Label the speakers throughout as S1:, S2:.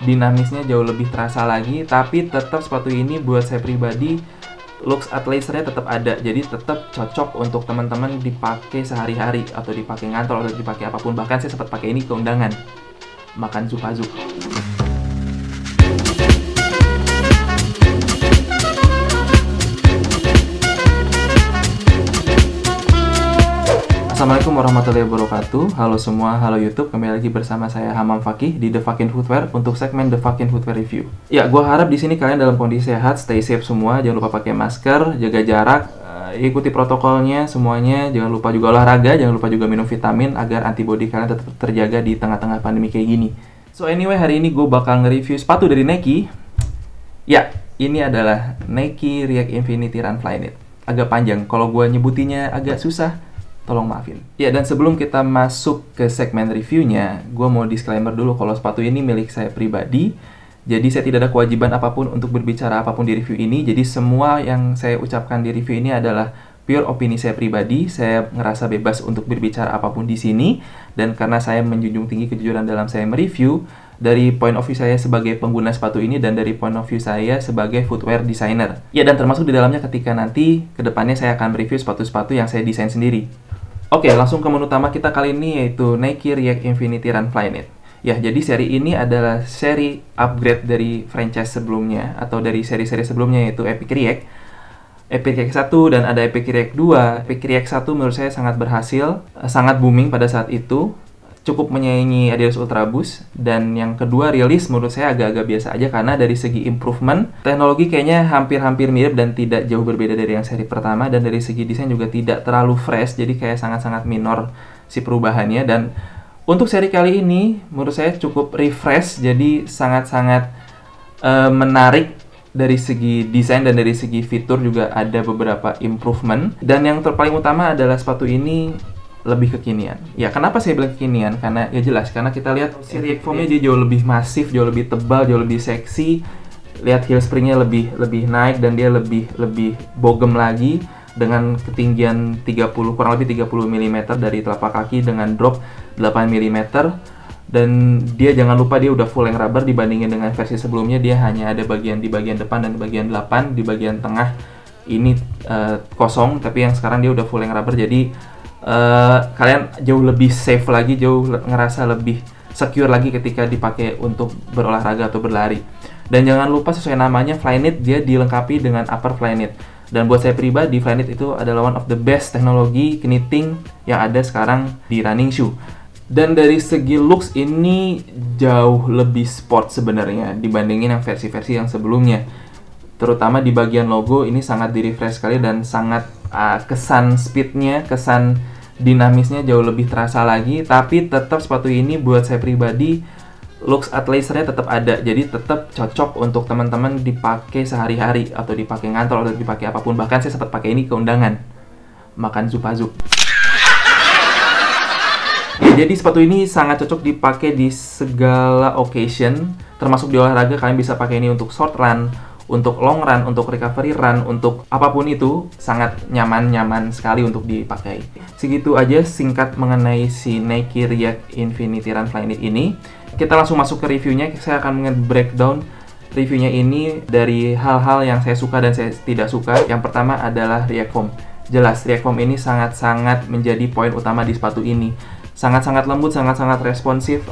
S1: dinamisnya jauh lebih terasa lagi, tapi tetap sepatu ini buat saya pribadi looks athleisure-nya tetap ada, jadi tetap cocok untuk teman-teman dipakai sehari-hari atau dipakai ngantor atau dipakai apapun. Bahkan saya sempat pakai ini ke undangan makan Zupazuk. Assalamualaikum warahmatullahi wabarakatuh. Halo semua, halo YouTube. Kembali lagi bersama saya Hamam Fakih di The Fucking Footwear untuk segmen The Fucking Footwear Review. Ya, gue harap di sini kalian dalam kondisi sehat, stay safe semua. Jangan lupa pakai masker, jaga jarak, ikuti protokolnya semuanya. Jangan lupa juga olahraga, jangan lupa juga minum vitamin agar antibodi kalian tetap terjaga di tengah-tengah pandemi kayak gini. So anyway, hari ini gue bakal nge-review sepatu dari Nike. Ya, ini adalah Nike React Infinity Run Flyknit. Agak panjang, kalau gue nyebutinnya agak susah, tolong maafin. Ya, dan sebelum kita masuk ke segmen reviewnya, gue mau disclaimer dulu kalau sepatu ini milik saya pribadi. Jadi saya tidak ada kewajiban apapun untuk berbicara apapun di review ini. Jadi semua yang saya ucapkan di review ini adalah pure opini saya pribadi. Saya ngerasa bebas untuk berbicara apapun di sini. Dan karena saya menjunjung tinggi kejujuran dalam saya mereview, dari point of view saya sebagai pengguna sepatu ini dan dari point of view saya sebagai footwear designer. Ya, dan termasuk di dalamnya ketika nanti kedepannya saya akan mereview sepatu-sepatu yang saya desain sendiri. Oke, langsung ke menu utama kita kali ini, yaitu Nike React Infinity Run Flyknit. Ya, jadi seri ini adalah seri upgrade dari franchise sebelumnya, atau dari seri-seri sebelumnya, yaitu Epic React. Epic React 1 dan ada Epic React 2. Epic React 1 menurut saya sangat berhasil, sangat booming pada saat itu. Cukup menyaingi Adidas Ultra Boost. Dan yang kedua, rilis menurut saya agak-agak biasa aja karena dari segi improvement, teknologi kayaknya hampir-hampir mirip dan tidak jauh berbeda dari yang seri pertama. Dan dari segi desain juga tidak terlalu fresh, jadi kayak sangat-sangat minor si perubahannya. Dan untuk seri kali ini menurut saya cukup refresh, jadi sangat-sangat menarik dari segi desain dan dari segi fitur juga ada beberapa improvement. Dan yang terpaling utama adalah sepatu ini lebih kekinian. Ya, kenapa saya bilang kekinian? Karena ya jelas, karena kita lihat si React foam-nya dia jauh lebih masif, jauh lebih tebal, jauh lebih seksi. Lihat heel spring-nya lebih naik dan dia lebih bogem lagi dengan ketinggian kurang lebih 30 mm dari telapak kaki dengan drop 8 mm. Dan dia jangan lupa dia udah full length rubber dibandingin dengan versi sebelumnya, dia hanya ada bagian di bagian depan dan di bagian 8, di bagian tengah ini kosong, tapi yang sekarang dia udah full length rubber, jadi kalian jauh lebih safe lagi, jauh ngerasa lebih secure lagi ketika dipakai untuk berolahraga atau berlari. Dan jangan lupa sesuai namanya Flyknit, dia dilengkapi dengan upper Flyknit. Dan buat saya pribadi, Flyknit itu adalah one of the best teknologi knitting yang ada sekarang di running shoe. Dan dari segi looks ini jauh lebih sport sebenarnya dibandingin yang versi-versi yang sebelumnya. Terutama di bagian logo ini sangat di-refresh sekali dan sangat kesan speednya, kesan dinamisnya jauh lebih terasa lagi. Tapi tetap sepatu ini buat saya pribadi looks athleisure-nya tetap ada, jadi tetap cocok untuk teman-teman dipakai sehari-hari atau dipakai ngantor atau dipakai apapun. Bahkan saya sempat pakai ini ke undangan makan Zupazuk. Ya, jadi sepatu ini sangat cocok dipakai di segala occasion, termasuk di olahraga. Kalian bisa pakai ini untuk short run, untuk long run, untuk recovery run, untuk apapun itu, sangat nyaman sekali untuk dipakai. Segitu aja singkat mengenai si Nike React Infinity Run Flyknit ini. Kita langsung masuk ke reviewnya. Saya akan nge-breakdown reviewnya ini dari hal-hal yang saya suka dan saya tidak suka. Yang pertama adalah React foam. Jelas, React foam ini sangat-sangat menjadi poin utama di sepatu ini. Sangat-sangat lembut, sangat-sangat responsif.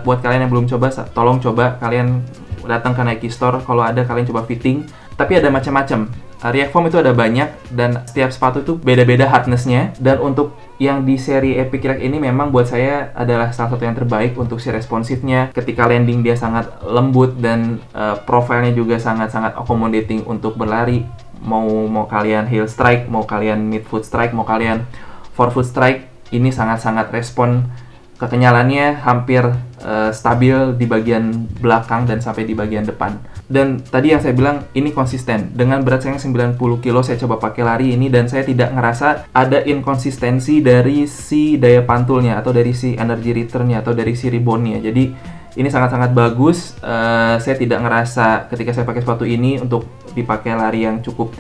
S1: Buat kalian yang belum coba, tolong coba kalian datang ke Nike Store. Kalau ada, kalian coba fitting. Tapi ada macam-macam. React foam itu ada banyak dan setiap sepatu itu beda-beda hardness-nya. Dan untuk yang di seri Epic React ini memang buat saya adalah salah satu yang terbaik untuk si responsifnya. Ketika landing dia sangat lembut dan profilnya juga sangat-sangat accommodating untuk berlari. Mau kalian heel strike, mau kalian mid foot strike, mau kalian forefoot strike, ini sangat-sangat respon. Kekenyalannya hampir stabil di bagian belakang dan sampai di bagian depan. Dan tadi yang saya bilang ini konsisten. Dengan berat saya 90 kilo saya coba pakai lari ini dan saya tidak ngerasa ada inkonsistensi dari si daya pantulnya atau dari si energy returnnya atau dari si reboundnya. Jadi ini sangat-sangat bagus. Saya tidak ngerasa ketika saya pakai sepatu ini untuk dipakai lari yang cukup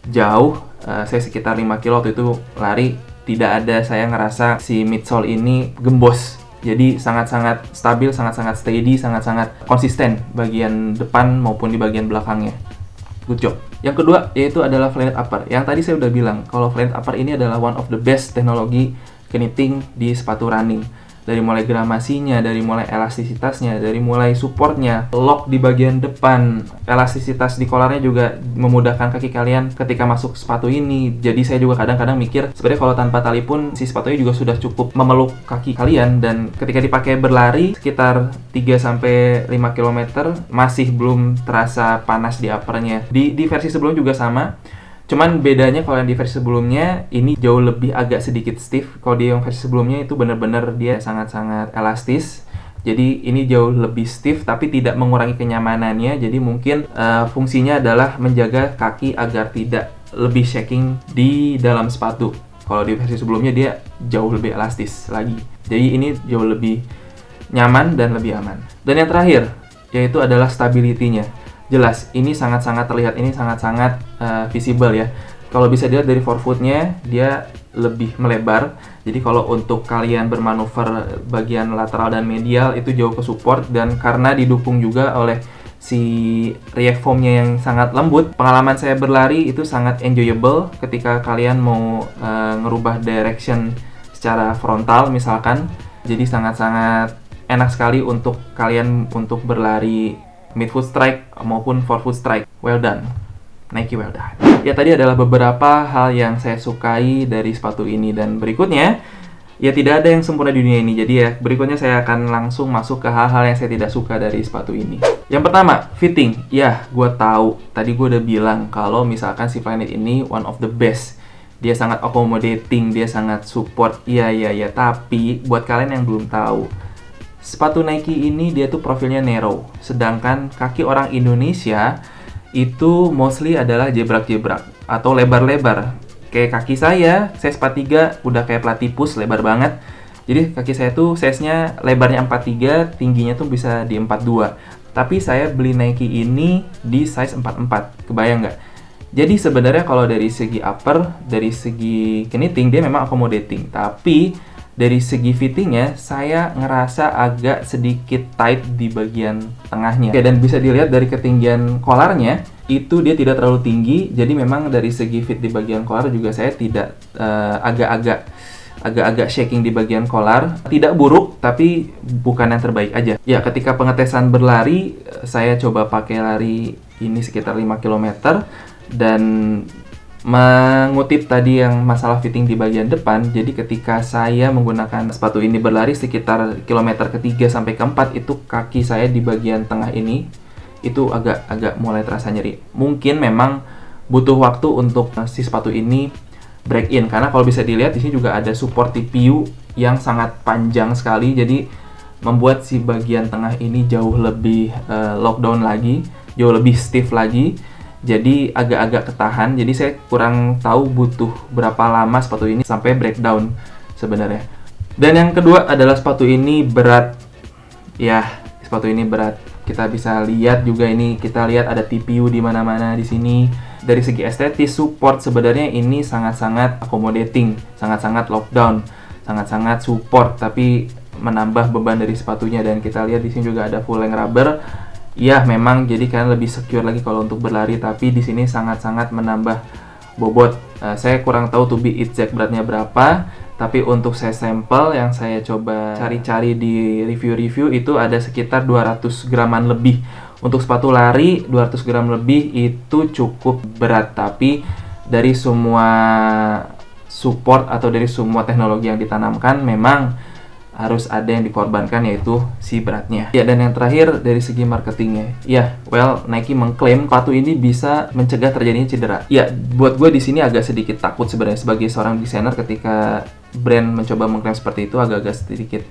S1: jauh. Saya sekitar 5 kilo waktu itu lari. Tidak ada saya ngerasa si midsole ini gembos Jadi sangat-sangat stabil, sangat-sangat steady, sangat-sangat konsisten bagian depan maupun di bagian belakangnya. Good job. Yang kedua yaitu adalah Flyknit Upper. Yang tadi saya udah bilang kalau Flyknit Upper ini adalah one of the best teknologi knitting di sepatu running. Dari mulai gramasinya, dari mulai elastisitasnya, dari mulai supportnya, lock di bagian depan, elastisitas di kolarnya juga memudahkan kaki kalian ketika masuk sepatu ini. Jadi saya juga kadang-kadang mikir, sebenarnya kalau tanpa tali pun si sepatunya juga sudah cukup memeluk kaki kalian, dan ketika dipakai berlari sekitar 3-5 km masih belum terasa panas di uppernya. Di versi sebelum juga sama. Cuman bedanya kalau yang di versi sebelumnya ini jauh lebih agak sedikit stiff. Kalau di yang versi sebelumnya itu benar-benar dia sangat-sangat elastis. Jadi ini jauh lebih stiff tapi tidak mengurangi kenyamanannya. Jadi mungkin fungsinya adalah menjaga kaki agar tidak lebih shaking di dalam sepatu. Kalau di versi sebelumnya dia jauh lebih elastis lagi. Jadi ini jauh lebih nyaman dan lebih aman. Dan yang terakhir yaitu adalah stability-nya. Jelas, ini sangat-sangat terlihat, ini sangat-sangat visible ya. Kalau bisa dilihat dari forefoot-nya, dia lebih melebar. Jadi kalau untuk kalian bermanuver bagian lateral dan medial itu jauh ke support, dan karena didukung juga oleh si React foam-nya yang sangat lembut, pengalaman saya berlari itu sangat enjoyable ketika kalian mau ngerubah direction secara frontal misalkan. Jadi sangat-sangat enak sekali untuk kalian untuk berlari midfoot strike maupun forefoot strike. Well done, Nike, well done. Ya, tadi adalah beberapa hal yang saya sukai dari sepatu ini, dan berikutnya ya tidak ada yang sempurna di dunia ini. Jadi ya berikutnya saya akan langsung masuk ke hal-hal yang saya tidak suka dari sepatu ini. Yang pertama, fitting. Ya, gue tahu. Tadi gue udah bilang kalau misalkan si Flyknit ini one of the best. Dia sangat accommodating, dia sangat support. Iya. Tapi buat kalian yang belum tahu, sepatu Nike ini dia tuh profilnya narrow, sedangkan kaki orang Indonesia itu mostly adalah jebrak-jebrak atau lebar-lebar. Kayak kaki saya size 43 udah kayak platipus, lebar banget. Jadi kaki saya tuh size-nya lebarnya 43, tingginya tuh bisa di 42. Tapi saya beli Nike ini di size 44, kebayang nggak? Jadi sebenarnya kalau dari segi upper, dari segi knitting dia memang accommodating, tapi dari segi fittingnya, saya ngerasa agak sedikit tight di bagian tengahnya. Oke, dan bisa dilihat dari ketinggian kolarnya, itu dia tidak terlalu tinggi. Jadi memang dari segi fit di bagian kolar juga saya tidak agak-agak shaking di bagian kolar. Tidak buruk, tapi bukan yang terbaik aja. Ya, ketika pengetesan berlari, saya coba pakai lari ini sekitar 5 km. Dan mengutip tadi yang masalah fitting di bagian depan, jadi ketika saya menggunakan sepatu ini berlari sekitar kilometer ketiga sampai keempat, itu kaki saya di bagian tengah ini itu agak mulai terasa nyeri. Mungkin memang butuh waktu untuk si sepatu ini break in, karena kalau bisa dilihat di sini juga ada support TPU yang sangat panjang sekali, jadi membuat si bagian tengah ini jauh lebih lockdown lagi, jauh lebih stiff lagi. Jadi agak-agak ketahan. Jadi saya kurang tahu butuh berapa lama sepatu ini sampai breakdown sebenarnya. Dan yang kedua adalah sepatu ini berat. Ya, sepatu ini berat. Kita bisa lihat juga ini, kita lihat ada TPU di mana-mana di sini. Dari segi estetis, support sebenarnya ini sangat-sangat accommodating, sangat-sangat lockdown, sangat-sangat support, tapi menambah beban dari sepatunya. Dan kita lihat di sini juga ada full length rubber. Ya, memang jadi kalian lebih secure lagi kalau untuk berlari, tapi di sini sangat-sangat menambah bobot. Saya kurang tahu to be exact beratnya berapa, tapi untuk saya sampel yang saya coba cari-cari di review-review itu ada sekitar 200 graman lebih. Untuk sepatu lari 200 gram lebih itu cukup berat, tapi dari semua support atau dari semua teknologi yang ditanamkan memang harus ada yang dikorbankan, yaitu si beratnya. Ya, dan yang terakhir dari segi marketingnya. Ya, well, Nike mengklaim sepatu ini bisa mencegah terjadinya cedera. Ya, buat gue di sini agak sedikit takut sebenarnya sebagai seorang desainer ketika brand mencoba mengklaim seperti itu, agak-agak sedikit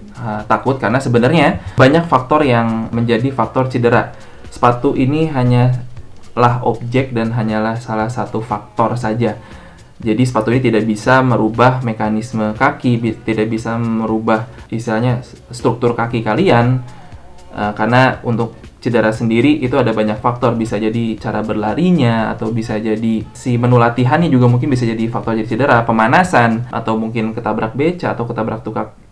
S1: takut karena sebenarnya banyak faktor yang menjadi faktor cedera. Sepatu ini hanyalah objek dan hanyalah salah satu faktor saja. Jadi sepatu ini tidak bisa merubah mekanisme kaki, tidak bisa merubah istilahnya struktur kaki kalian, karena untuk cedera sendiri itu ada banyak faktor, bisa jadi cara berlarinya, atau bisa jadi si menu latihannya juga mungkin bisa jadi faktor jadi cedera, pemanasan, atau mungkin ketabrak beca, atau ketabrak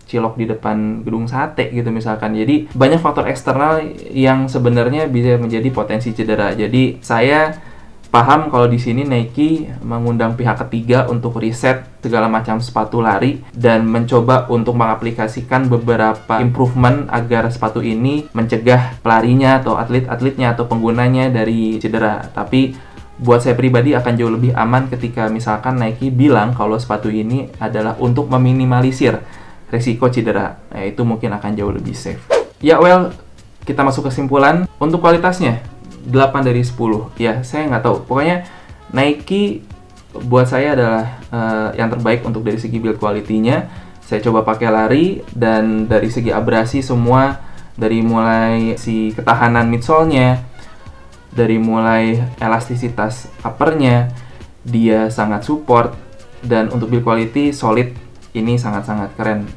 S1: cilok di depan gedung sate gitu misalkan. Jadi banyak faktor eksternal yang sebenarnya bisa menjadi potensi cedera. Jadi saya paham kalau di sini Nike mengundang pihak ketiga untuk riset segala macam sepatu lari dan mencoba untuk mengaplikasikan beberapa improvement agar sepatu ini mencegah pelarinya atau atlet-atletnya atau penggunanya dari cedera. Tapi buat saya pribadi akan jauh lebih aman ketika misalkan Nike bilang kalau sepatu ini adalah untuk meminimalisir risiko cedera. Nah, itu mungkin akan jauh lebih safe. Ya, well, kita masuk kesimpulan. Untuk kualitasnya, 8 dari 10. Ya, saya nggak tahu. Pokoknya Nike buat saya adalah yang terbaik untuk dari segi build quality-nya. Saya coba pakai lari, dan dari segi abrasi semua, dari mulai si ketahanan midsole-nya, dari mulai elastisitas uppernya, dia sangat support, dan untuk build quality solid, ini sangat-sangat keren,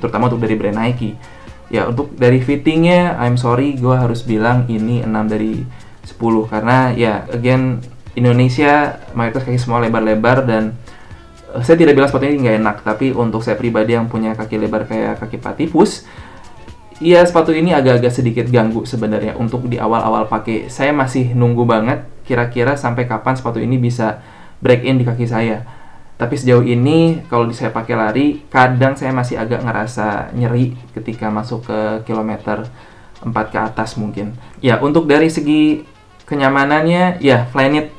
S1: terutama untuk dari brand Nike. Ya, untuk dari fittingnya, I'm sorry, gue harus bilang ini 6 dari 10, karena ya, again, Indonesia mayoritas kaki semua lebar-lebar, dan saya tidak bilang sepatu ini nggak enak, tapi untuk saya pribadi yang punya kaki lebar kayak kaki patipus, iya, sepatu ini agak-agak sedikit ganggu sebenarnya untuk di awal-awal pakai. Saya masih nunggu banget kira-kira sampai kapan sepatu ini bisa break in di kaki saya. Tapi sejauh ini kalau saya pakai lari, kadang saya masih agak ngerasa nyeri ketika masuk ke kilometer 4 ke atas mungkin. Ya, untuk dari segi kenyamanannya, ya Flyknit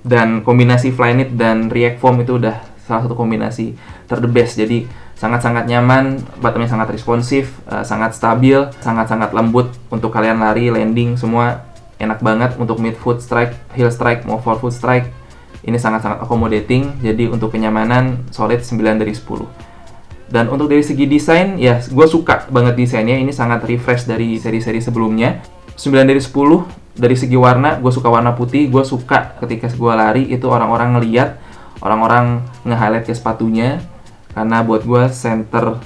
S1: dan kombinasi Flyknit dan React Foam itu udah salah satu kombinasi the best. Jadi sangat-sangat nyaman, bottomnya sangat responsif, sangat stabil, sangat-sangat lembut untuk kalian lari, landing, semua enak banget. Untuk mid foot strike, heel strike, mau forefoot strike, ini sangat-sangat accommodating. Jadi untuk kenyamanan, solid 9 dari 10. Dan untuk dari segi desain, ya gue suka banget desainnya, ini sangat refresh dari seri-seri sebelumnya. 9 dari 10, dari segi warna, gue suka warna putih. Gue suka ketika gue lari, itu orang-orang ngeliat, orang-orang nge-highlight ke sepatunya, karena buat gue center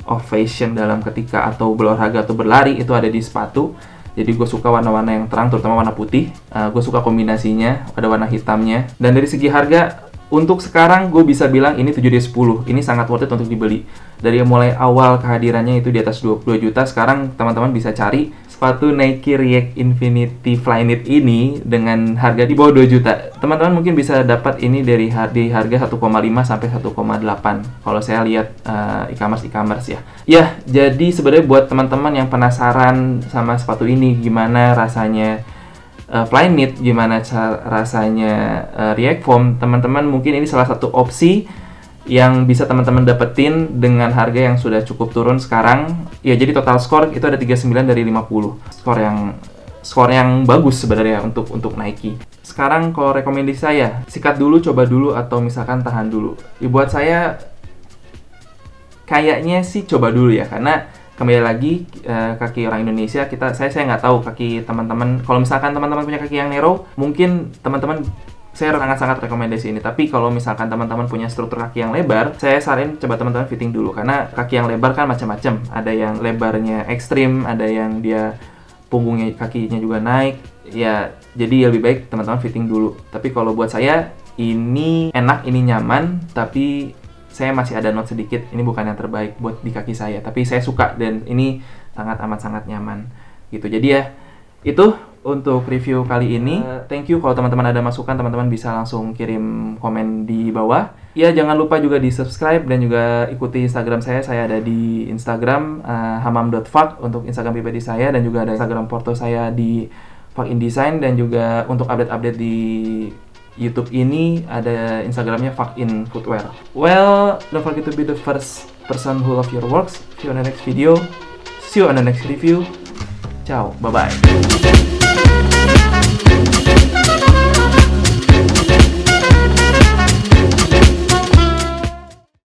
S1: of fashion dalam ketika atau berolahraga atau berlari itu ada di sepatu. Jadi gue suka warna-warna yang terang, terutama warna putih. Gue suka kombinasinya, ada warna hitamnya. Dan dari segi harga, untuk sekarang gue bisa bilang ini 7 dari 10. Ini sangat worth it untuk dibeli. Dari mulai awal kehadirannya itu di atas 22 juta, sekarang teman-teman bisa cari sepatu Nike React Infinity Flyknit ini dengan harga di bawah 2 juta. Teman-teman mungkin bisa dapat ini dari harga 1,5 sampai 1,8 kalau saya lihat e-commerce ya. Ya, jadi sebenarnya buat teman-teman yang penasaran sama sepatu ini, gimana rasanya Flyknit, gimana rasanya React Foam, teman-teman mungkin ini salah satu opsi yang bisa teman-teman dapetin dengan harga yang sudah cukup turun sekarang. Ya, jadi total skor itu ada 39 dari 50. Skor yang bagus sebenarnya untuk Nike. Sekarang kalau rekomendasi saya, sikat dulu, coba dulu, atau misalkan tahan dulu. Ya, buat saya kayaknya sih coba dulu ya, karena kembali lagi kaki orang Indonesia, saya nggak tahu kaki teman-teman. Kalau misalkan teman-teman punya kaki yang narrow, mungkin teman-teman, saya sangat-sangat rekomendasi ini. Tapi kalau misalkan teman-teman punya struktur kaki yang lebar, saya saranin coba teman-teman fitting dulu, karena kaki yang lebar kan macam-macam. Ada yang lebarnya ekstrim, ada yang dia punggungnya, kakinya juga naik. Ya, jadi lebih baik teman-teman fitting dulu. Tapi kalau buat saya, ini enak, ini nyaman, tapi saya masih ada note sedikit, ini bukan yang terbaik buat di kaki saya. Tapi saya suka, dan ini sangat nyaman gitu. Jadi ya, itu untuk review kali ini. Thank you. Kalau teman-teman ada masukan, teman-teman bisa langsung kirim komen di bawah. Ya, jangan lupa juga di subscribe dan juga ikuti Instagram saya. Saya ada di Instagram hamam.fuck untuk Instagram pribadi saya, dan juga ada Instagram porto saya di Fuck in Design, dan juga untuk update-update di YouTube ini ada Instagramnya Fuck in Footwear. Well, don't forget to be the first person who love your works. See you on the next video. See you on the next review. Ciao, bye-bye.